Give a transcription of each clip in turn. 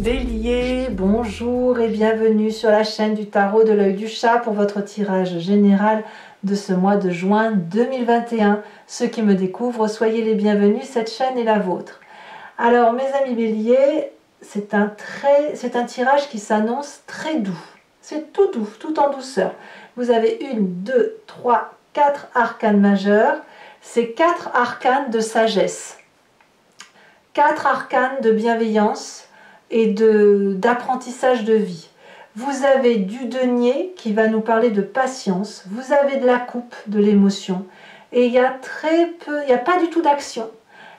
Bélier, bonjour et bienvenue sur la chaîne du tarot de l'œil du chat pour votre tirage général de ce mois de juin 2021. Ceux qui me découvrent, soyez les bienvenus, cette chaîne est la vôtre. Alors mes amis Bélier, c'est un tirage qui s'annonce très doux. C'est tout doux, tout en douceur. Vous avez 1, 2, 3, 4 arcanes majeurs. C'est 4 arcanes de sagesse. 4 arcanes de bienveillance et d'apprentissage de vie. Vous avez du denier qui va nous parler de patience, vous avez de la coupe, de l'émotion, et il y a très peu, il n'y a pas du tout d'action,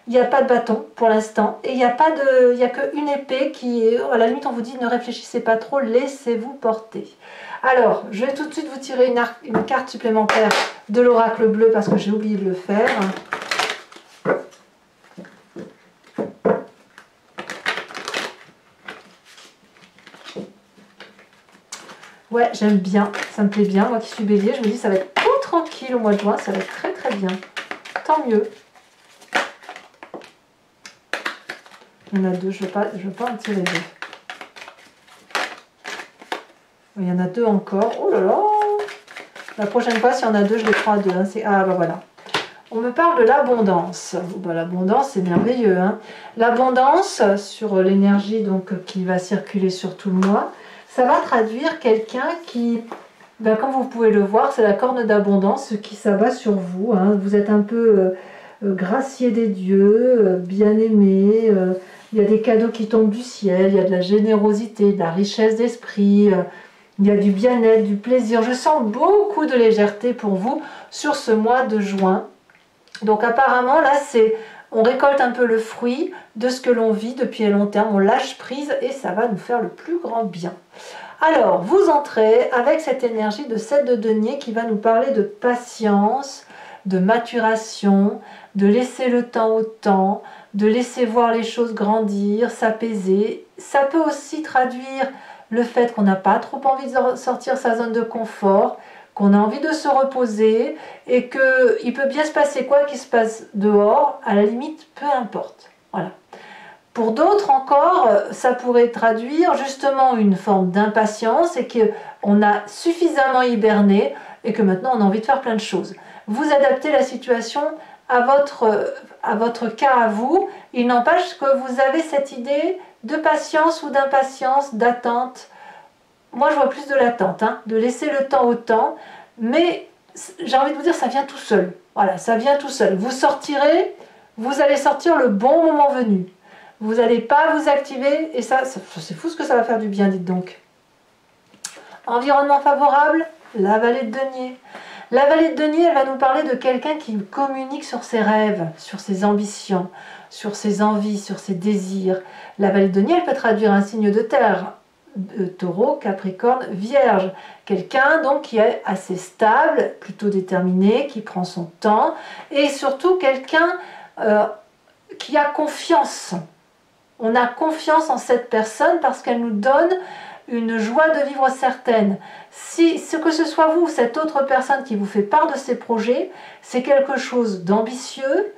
il n'y a pas de bâton pour l'instant, et il n'y a qu'une épée qui est, à la limite on vous dit ne réfléchissez pas trop, laissez-vous porter. Alors, je vais tout de suite vous tirer une carte supplémentaire de l'oracle bleu parce que j'ai oublié de le faire. Ouais, j'aime bien, ça me plaît bien. Moi qui suis bélier, je me dis ça va être tout tranquille au mois de juin, ça va être très très bien. Tant mieux. Il y en a deux, je veux pas en tirer deux. Il y en a deux encore. Oh là là! La prochaine fois, s'il y en a deux, je les prends à deux. Hein. Ah bah voilà. On me parle de l'abondance. Bah, l'abondance, c'est merveilleux. Hein. L'abondance, sur l'énergie donc qui va circuler sur tout le mois, ça va traduire quelqu'un qui, ben, comme vous pouvez le voir, c'est la corne d'abondance qui s'abat sur vous. Hein. Vous êtes un peu gracié des dieux, bien aimé. Il y a des cadeaux qui tombent du ciel, il y a de la générosité, de la richesse d'esprit, il y a du bien-être, du plaisir. Je sens beaucoup de légèreté pour vous sur ce mois de juin. Donc apparemment, là, on récolte un peu le fruit de ce que l'on vit depuis un long terme, on lâche prise et ça va nous faire le plus grand bien. Alors, vous entrez avec cette énergie de 7 de denier qui va nous parler de patience, de maturation, de laisser le temps au temps, de laisser voir les choses grandir, s'apaiser. Ça peut aussi traduire le fait qu'on n'a pas trop envie de sortir sa zone de confort, qu'on a envie de se reposer et qu'il peut bien se passer quoi qu'il se passe dehors, à la limite, peu importe. Voilà. Pour d'autres encore, ça pourrait traduire justement une forme d'impatience et qu'on a suffisamment hiberné et que maintenant on a envie de faire plein de choses. Vous adaptez la situation à votre cas à vous. Il n'empêche que vous avez cette idée de patience ou d'impatience, d'attente. Moi je vois plus de l'attente, hein, de laisser le temps au temps, mais j'ai envie de vous dire ça vient tout seul. Voilà, ça vient tout seul. Vous sortirez, vous allez sortir le bon moment venu. Vous n'allez pas vous activer et ça c'est fou ce que ça va faire du bien, dites donc. Environnement favorable, la vallée de denier. La vallée de denier, elle va nous parler de quelqu'un qui communique sur ses rêves, sur ses ambitions, sur ses envies, sur ses désirs. La vallée de denier, elle peut traduire un signe de terre. Taureau, Capricorne, Vierge. Quelqu'un donc qui est assez stable, plutôt déterminé, qui prend son temps et surtout quelqu'un qui a confiance. On a confiance en cette personne parce qu'elle nous donne une joie de vivre certaine. Si ce que ce soit vous ou cette autre personne qui vous fait part de ses projets, c'est quelque chose d'ambitieux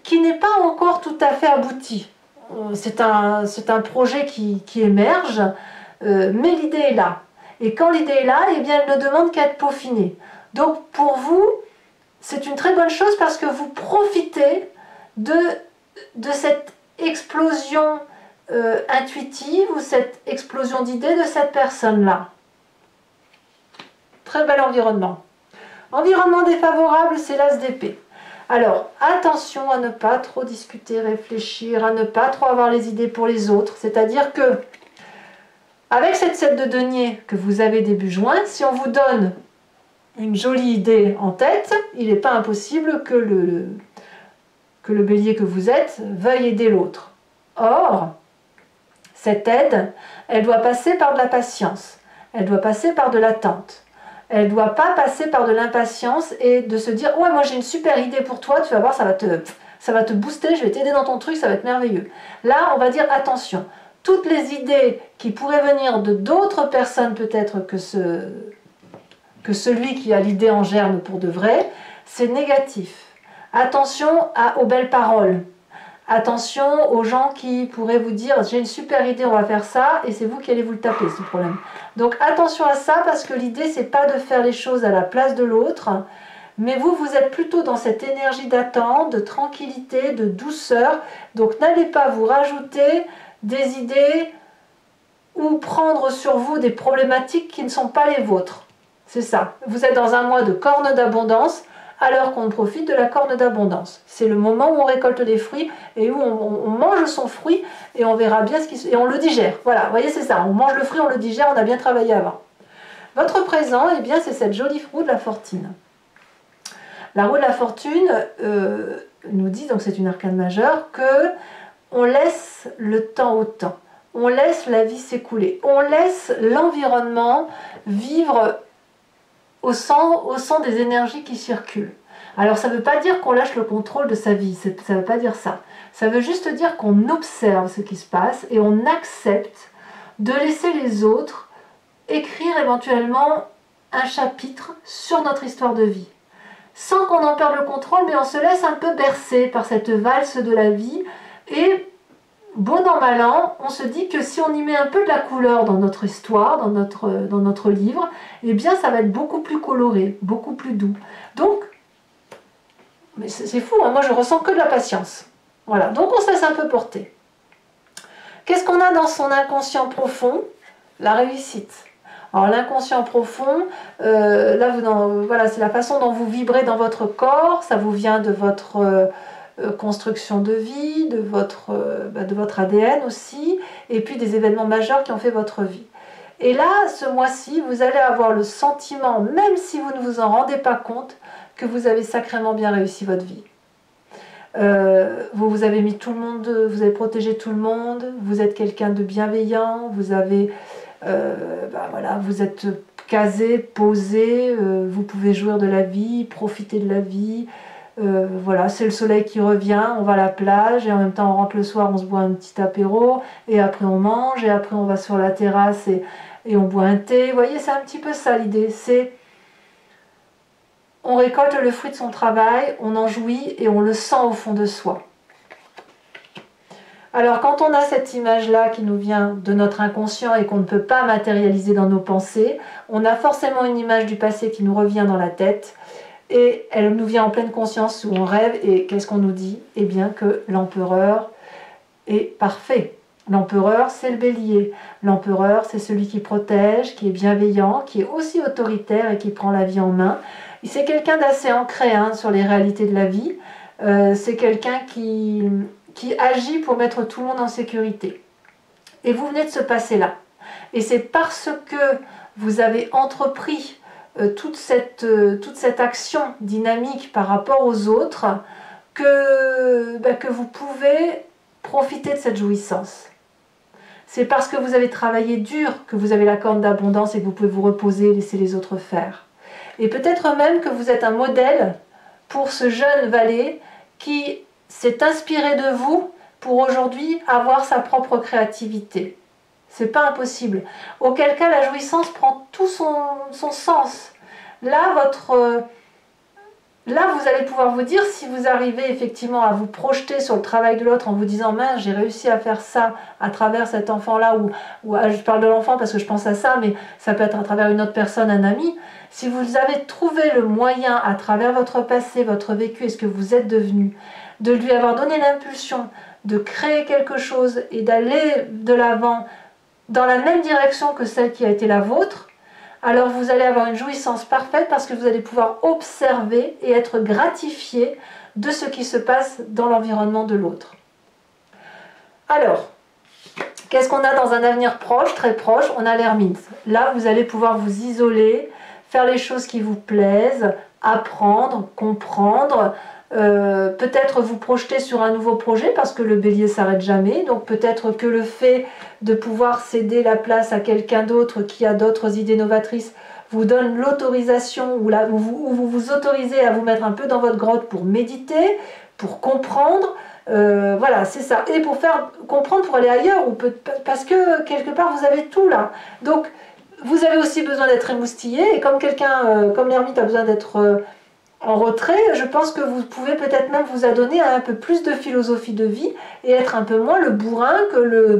qui n'est pas encore tout à fait abouti. C'est un projet qui émerge, mais l'idée est là. Et quand l'idée est là, eh bien, elle ne demande qu'à être peaufinée. Donc pour vous, c'est une très bonne chose parce que vous profitez de cette explosion intuitive ou cette explosion d'idées de cette personne-là. Très bel environnement. Environnement défavorable, c'est l'as d'épée. Alors, attention à ne pas trop discuter, réfléchir, à ne pas trop avoir les idées pour les autres. C'est-à-dire que, avec cette 7 de denier que vous avez début juin, si on vous donne une jolie idée en tête, il n'est pas impossible que le bélier que vous êtes veuille aider l'autre. Or, cette aide, elle doit passer par de la patience, elle doit passer par de l'attente. Elle ne doit pas passer par de l'impatience et de se dire « Ouais, moi j'ai une super idée pour toi, tu vas voir, ça va te booster, je vais t'aider dans ton truc, ça va être merveilleux. » Là, on va dire « Attention, toutes les idées qui pourraient venir de d'autres personnes peut-être que celui qui a l'idée en germe pour de vrai, c'est négatif. Attention aux belles paroles. Attention aux gens qui pourraient vous dire j'ai une super idée, on va faire ça, et c'est vous qui allez vous le taper ce problème. Donc attention à ça, parce que l'idée c'est pas de faire les choses à la place de l'autre, mais vous êtes plutôt dans cette énergie d'attente, de tranquillité, de douceur. Donc n'allez pas vous rajouter des idées ou prendre sur vous des problématiques qui ne sont pas les vôtres. C'est ça. Vous êtes dans un mois de corne d'abondance, alors qu'on profite de la corne d'abondance. C'est le moment où on récolte les fruits et où on mange son fruit et on verra bien ce qui... et on le digère. Voilà, vous voyez, c'est ça. On mange le fruit, on le digère, on a bien travaillé avant. Votre présent, eh bien, c'est cette jolie roue de la fortune. La roue de la fortune nous dit, donc c'est une arcane majeure, que on laisse le temps au temps. On laisse la vie s'écouler. On laisse l'environnement vivre au sang des énergies qui circulent. Alors ça ne veut pas dire qu'on lâche le contrôle de sa vie, ça ne veut pas dire ça. Ça veut juste dire qu'on observe ce qui se passe et on accepte de laisser les autres écrire éventuellement un chapitre sur notre histoire de vie. Sans qu'on en perde le contrôle, mais on se laisse un peu bercer par cette valse de la vie et bon an, mal an, on se dit que si on y met un peu de la couleur dans notre histoire, dans notre livre, eh bien ça va être beaucoup plus coloré, beaucoup plus doux. Donc, mais c'est fou, hein, moi je ressens que de la patience. Voilà, donc on se laisse un peu porter. Qu'est-ce qu'on a dans son inconscient profond? La réussite. Alors l'inconscient profond, là voilà, c'est la façon dont vous vibrez dans votre corps, ça vous vient de votre... construction de vie, de votre ADN aussi, et puis des événements majeurs qui ont fait votre vie. Et là, ce mois-ci, vous allez avoir le sentiment, même si vous ne vous en rendez pas compte, que vous avez sacrément bien réussi votre vie. Vous avez mis tout le monde, vous avez protégé tout le monde, vous êtes quelqu'un de bienveillant, vous avez, voilà, vous êtes casé, posé, vous pouvez jouir de la vie, profiter de la vie. Voilà, c'est le soleil qui revient, on va à la plage et en même temps on rentre le soir, on se boit un petit apéro et après on mange et après on va sur la terrasse et on boit un thé. Vous voyez, c'est un petit peu ça l'idée, c'est on récolte le fruit de son travail, on en jouit et on le sent au fond de soi. Alors quand on a cette image-là qui nous vient de notre inconscient et qu'on ne peut pas matérialiser dans nos pensées, on a forcément une image du passé qui nous revient dans la tête. Et elle nous vient en pleine conscience où on rêve, et qu'est-ce qu'on nous dit? Eh bien que l'empereur est parfait. L'empereur, c'est le bélier. L'empereur, c'est celui qui protège, qui est bienveillant, qui est aussi autoritaire et qui prend la vie en main. C'est quelqu'un d'assez ancré sur les réalités de la vie. C'est quelqu'un qui agit pour mettre tout le monde en sécurité. Et vous venez de se passer là. Et c'est parce que vous avez entrepris toute cette action dynamique par rapport aux autres que vous pouvez profiter de cette jouissance. C'est parce que vous avez travaillé dur que vous avez la corne d'abondance et que vous pouvez vous reposer et laisser les autres faire. Et peut-être même que vous êtes un modèle pour ce jeune valet qui s'est inspiré de vous pour aujourd'hui avoir sa propre créativité. C'est pas impossible. Auquel cas la jouissance prend tout son sens. Là, vous allez pouvoir vous dire, si vous arrivez effectivement à vous projeter sur le travail de l'autre en vous disant « mince, j'ai réussi à faire ça à travers cet enfant-là » ou je parle de l'enfant parce que je pense à ça, mais ça peut être à travers une autre personne, un ami. Si vous avez trouvé le moyen à travers votre passé, votre vécu et ce que vous êtes devenu, de lui avoir donné l'impulsion de créer quelque chose et d'aller de l'avant dans la même direction que celle qui a été la vôtre, alors vous allez avoir une jouissance parfaite parce que vous allez pouvoir observer et être gratifié de ce qui se passe dans l'environnement de l'autre. Alors, qu'est-ce qu'on a dans un avenir proche, très proche? On a l'ermite. Là, vous allez pouvoir vous isoler, faire les choses qui vous plaisent, apprendre, comprendre, peut-être vous projeter sur un nouveau projet parce que le bélier s'arrête jamais, donc peut-être que le fait de pouvoir céder la place à quelqu'un d'autre qui a d'autres idées novatrices vous donne l'autorisation ou vous vous autorisez à vous mettre un peu dans votre grotte pour méditer, pour comprendre, voilà, c'est ça, et pour faire comprendre, pour aller ailleurs, parce que quelque part vous avez tout là, donc vous avez aussi besoin d'être émoustillé, et comme quelqu'un, comme l'ermite a besoin d'être en retrait, je pense que vous pouvez peut-être même vous adonner à un peu plus de philosophie de vie et être un peu moins le bourrin que le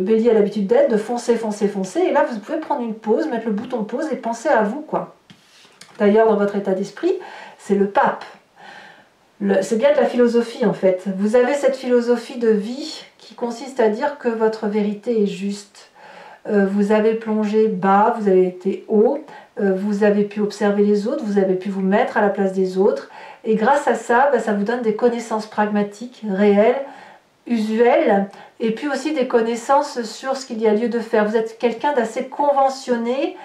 bélier a l'habitude d'être, de foncer, foncer, foncer. Et là, vous pouvez prendre une pause, mettre le bouton pause et penser à vous, quoi. D'ailleurs, dans votre état d'esprit, c'est le pape. C'est bien de la philosophie, en fait. Vous avez cette philosophie de vie qui consiste à dire que votre vérité est juste. Vous avez plongé bas, vous avez été haut, vous avez pu observer les autres, vous avez pu vous mettre à la place des autres, et grâce à ça, ça vous donne des connaissances pragmatiques, réelles, usuelles, et puis aussi des connaissances sur ce qu'il y a lieu de faire. Vous êtes quelqu'un d'assez conventionnel,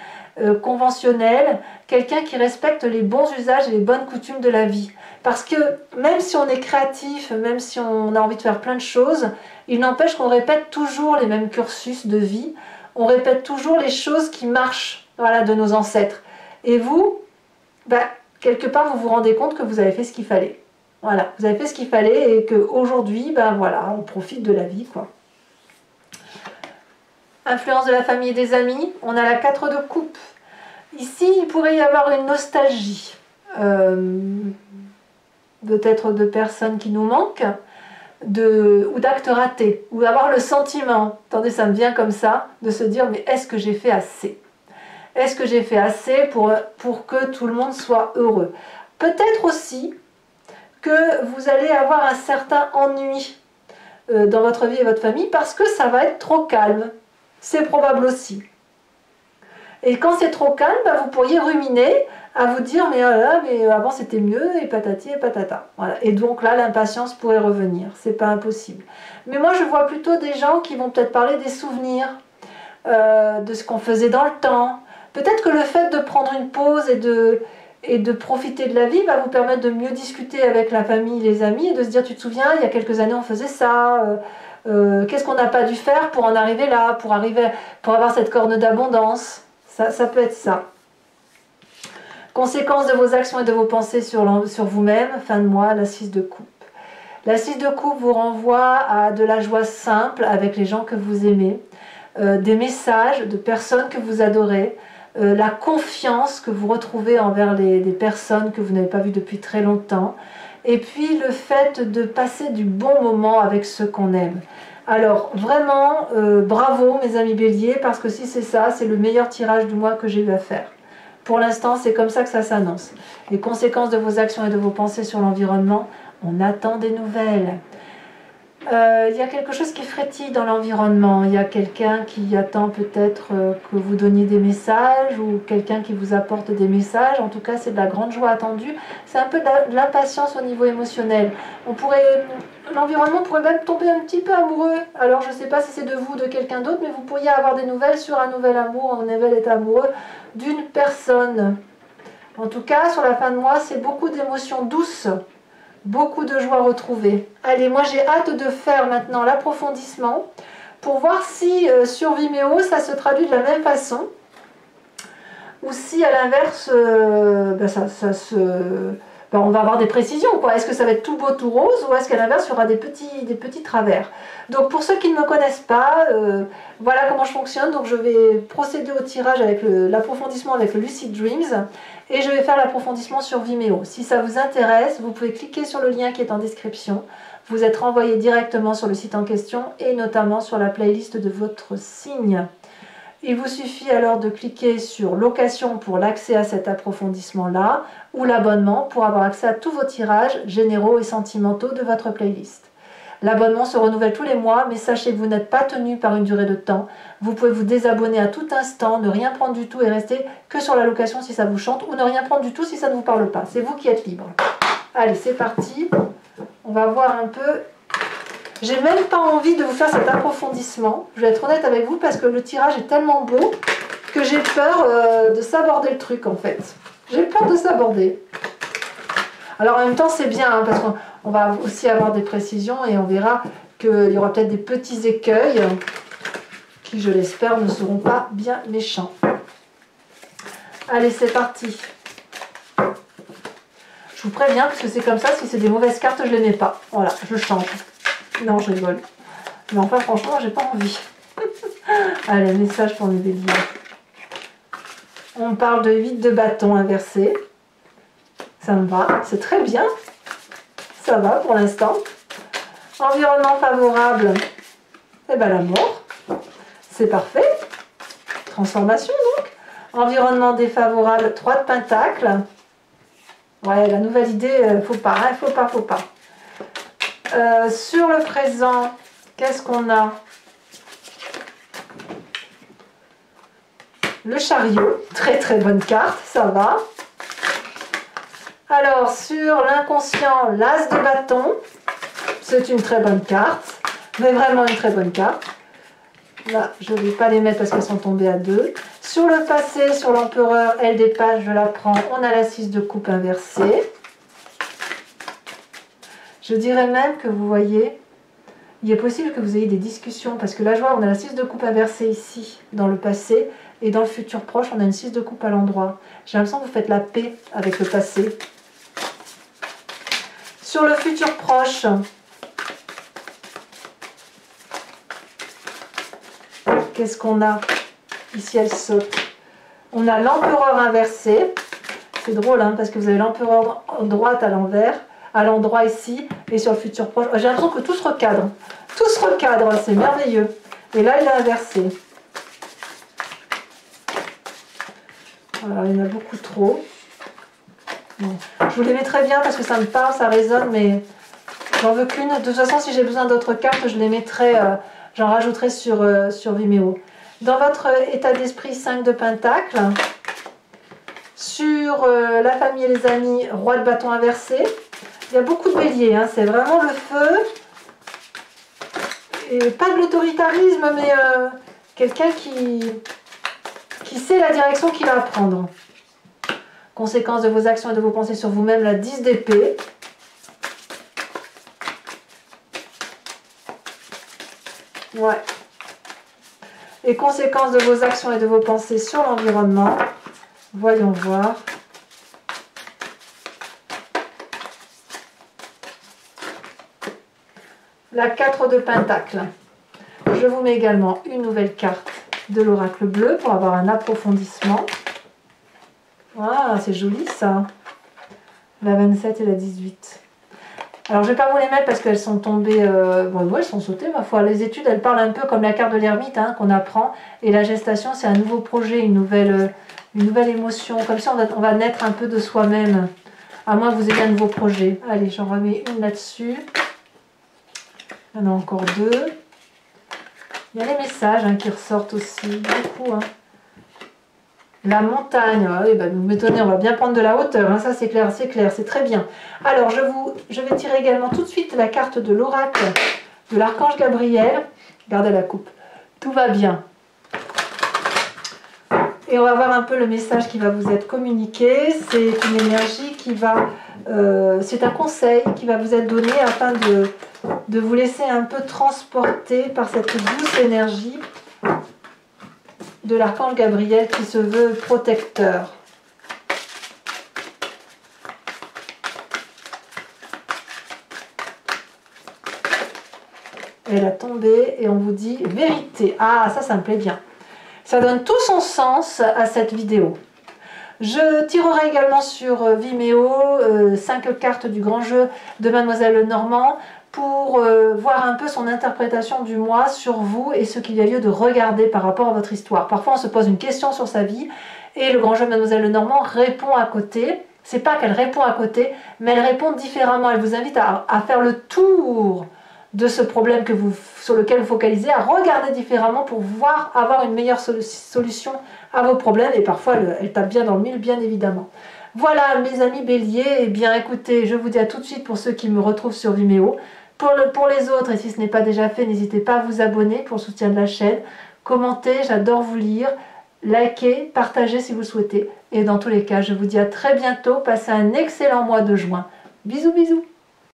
quelqu'un qui respecte les bons usages et les bonnes coutumes de la vie. Parce que même si on est créatif, même si on a envie de faire plein de choses, il n'empêche qu'on répète toujours les mêmes cursus de vie, on répète toujours les choses qui marchent, voilà, de nos ancêtres. Et vous, quelque part, vous vous rendez compte que vous avez fait ce qu'il fallait. Voilà, vous avez fait ce qu'il fallait et qu'aujourd'hui, voilà, on profite de la vie, quoi. Influence de la famille et des amis, on a la 4 de coupe. Ici, il pourrait y avoir une nostalgie. Peut-être de personnes qui nous manquent, ou d'actes ratés, ou avoir le sentiment, attendez, ça me vient comme ça, de se dire, mais est-ce que j'ai fait assez? Est-ce que j'ai fait assez pour que tout le monde soit heureux? Peut-être aussi que vous allez avoir un certain ennui dans votre vie et votre famille parce que ça va être trop calme. C'est probable aussi. Et quand c'est trop calme, vous pourriez ruminer à vous dire mais, oh là, mais avant c'était mieux et patati et patata. Voilà. Et donc là l'impatience pourrait revenir, c'est pas impossible. Mais moi je vois plutôt des gens qui vont peut-être parler des souvenirs, de ce qu'on faisait dans le temps. Peut-être que le fait de prendre une pause et de profiter de la vie va vous permettre de mieux discuter avec la famille, les amis et de se dire tu te souviens il y a quelques années on faisait ça, qu'est-ce qu'on n'a pas dû faire pour en arriver là, pour avoir cette corne d'abondance. Ça peut être ça. Conséquence de vos actions et de vos pensées sur vous-même, fin de mois, la 6 de coupe. La 6 de coupe vous renvoie à de la joie simple avec les gens que vous aimez, des messages de personnes que vous adorez, la confiance que vous retrouvez envers des personnes que vous n'avez pas vues depuis très longtemps, et puis le fait de passer du bon moment avec ceux qu'on aime. Alors vraiment, bravo mes amis béliers, parce que si c'est ça, c'est le meilleur tirage du mois que j'ai eu à faire. Pour l'instant, c'est comme ça que ça s'annonce. Les conséquences de vos actions et de vos pensées sur l'environnement, on attend des nouvelles. Il y a quelque chose qui frétille dans l'environnement. Il y a quelqu'un qui attend peut-être que vous donniez des messages ou quelqu'un qui vous apporte des messages. En tout cas, c'est de la grande joie attendue. C'est un peu de l'impatience au niveau émotionnel. L'environnement pourrait même tomber un petit peu amoureux. Alors, je ne sais pas si c'est de vous ou de quelqu'un d'autre, mais vous pourriez avoir des nouvelles sur un nouvel amour, un nouvel état amoureux d'une personne. En tout cas, sur la fin de mois, c'est beaucoup d'émotions douces. Beaucoup de joie retrouvée. Allez, moi j'ai hâte de faire maintenant l'approfondissement pour voir si sur Vimeo ça se traduit de la même façon ou si à l'inverse on va avoir des précisions, quoi. Est-ce que ça va être tout beau, tout rose ou est-ce qu'à l'inverse il y aura des petits travers. Donc pour ceux qui ne me connaissent pas, voilà comment je fonctionne. Donc je vais procéder au tirage avec l'approfondissement avec le Lucid Dreams. Et je vais faire l'approfondissement sur Vimeo. Si ça vous intéresse, vous pouvez cliquer sur le lien qui est en description. Vous êtes renvoyé directement sur le site en question et notamment sur la playlist de votre signe. Il vous suffit alors de cliquer sur location pour l'accès à cet approfondissement-là ou l'abonnement pour avoir accès à tous vos tirages généraux et sentimentaux de votre playlist. L'abonnement se renouvelle tous les mois, mais sachez que vous n'êtes pas tenu par une durée de temps. Vous pouvez vous désabonner à tout instant, ne rien prendre du tout et rester que sur la location si ça vous chante, ou ne rien prendre du tout si ça ne vous parle pas. C'est vous qui êtes libre. Allez, c'est parti. On va voir un peu. J'ai même pas envie de vous faire cet approfondissement. Je vais être honnête avec vous parce que le tirage est tellement beau que j'ai peur de saborder le truc en fait. J'ai peur de saborder. Alors en même temps c'est bien hein, parce qu'on va aussi avoir des précisions et on verra qu'il y aura peut-être des petits écueils qui je l'espère ne seront pas bien méchants. Allez c'est parti. Je vous préviens parce que c'est comme ça, si c'est des mauvaises cartes je les mets pas. Voilà, je change. Non je rigole. Mais enfin franchement j'ai pas envie. Allez, message pour mes béliers. On parle de 8 de bâton inversé. Ça me va, c'est très bien. Ça va pour l'instant. Environnement favorable, eh ben la mort. C'est parfait. Transformation donc. Environnement défavorable, 3 de pentacles. Ouais, la nouvelle idée, faut pas, hein, faut pas. Sur le présent, qu'est-ce qu'on a? Le chariot, très bonne carte, ça va. Alors, sur l'inconscient, l'as de bâton, c'est une très bonne carte, mais vraiment une très bonne carte. Là, je ne vais pas les mettre parce qu'elles sont tombées à 2. Sur le passé, sur l'empereur, elle des pages, je la prends, on a la 6 de coupe inversée. Je dirais même que vous voyez, il est possible que vous ayez des discussions, parce que là, je vois, on a la 6 de coupe inversée ici, dans le passé, et dans le futur proche, on a une 6 de coupe à l'endroit. J'ai l'impression que vous faites la paix avec le passé. Sur le futur proche, qu'est-ce qu'on a? Ici, elle saute. On a l'empereur inversé. C'est drôle, hein, parce que vous avez l'empereur droite à l'envers, à l'endroit ici, et sur le futur proche. J'ai l'impression que tout se recadre. Tout se recadre, c'est merveilleux. Et là, il est inversé. Voilà, il y en a beaucoup trop. Bon. Je vous les mettrai bien parce que ça me parle, ça résonne, mais j'en veux qu'une. De toute façon, si j'ai besoin d'autres cartes, je les mettrai, j'en rajouterai sur Vimeo. Dans votre état d'esprit, 5 de pentacles. Sur la famille et les amis, roi de bâton inversé. Il y a beaucoup de béliers, hein, c'est vraiment le feu. Et pas de l'autoritarisme, mais quelqu'un qui sait la direction qu'il va prendre. Conséquences de vos actions et de vos pensées sur vous-même, la 10 d'épée. Ouais. Et conséquences de vos actions et de vos pensées sur l'environnement. Voyons voir. La 4 de pentacles. Je vous mets également une nouvelle carte de l'oracle bleu pour avoir un approfondissement. Ah, c'est joli ça. La 27 et la 18. Alors, je ne vais pas vous les mettre parce qu'elles sont tombées... bon, ouais, elles sont sautées, ma foi. Les études, elles parlent un peu comme la carte de l'ermite, hein, qu'on apprend. Et la gestation, c'est un nouveau projet, une nouvelle émotion. Comme ça, on va naître un peu de soi-même. À moins que vous ayez un nouveau projet. Allez, j'en remets une là-dessus. Il y en a encore 2. Il y a les messages, hein, qui ressortent aussi. Beaucoup, hein. La montagne, oui, bah, vous m'étonnez, on va bien prendre de la hauteur, hein, ça c'est clair, c'est très bien. Alors je vais tirer également tout de suite la carte de l'oracle de l'archange Gabriel. Regardez la coupe, tout va bien. Et on va voir un peu le message qui va vous être communiqué. C'est une énergie qui va, c'est un conseil qui va vous être donné afin de vous laisser un peu transporter par cette douce énergie de l'archange Gabriel qui se veut protecteur. Elle a tombé et on vous dit vérité. Ah, ça me plaît bien. Ça donne tout son sens à cette vidéo. Je tirerai également sur Vimeo 5 cartes du grand jeu de Mademoiselle Lenormand pour voir un peu son interprétation du mois sur vous et ce qu'il y a lieu de regarder par rapport à votre histoire. Parfois on se pose une question sur sa vie et le grand jeu de Mademoiselle Lenormand répond à côté. C'est pas qu'elle répond à côté, mais elle répond différemment. Elle vous invite à faire le tour de ce problème sur lequel vous focalisez, à regarder différemment pour avoir une meilleure solution à vos problèmes. Et parfois elle tape bien dans le mille, bien évidemment. Voilà mes amis béliers, eh bien écoutez, je vous dis à tout de suite pour ceux qui me retrouvent sur Vimeo. Pour les autres, et si ce n'est pas déjà fait, n'hésitez pas à vous abonner pour le soutien de la chaîne. Commentez, j'adore vous lire. Likez, partagez si vous le souhaitez. Et dans tous les cas, je vous dis à très bientôt. Passez un excellent mois de juin. Bisous, bisous.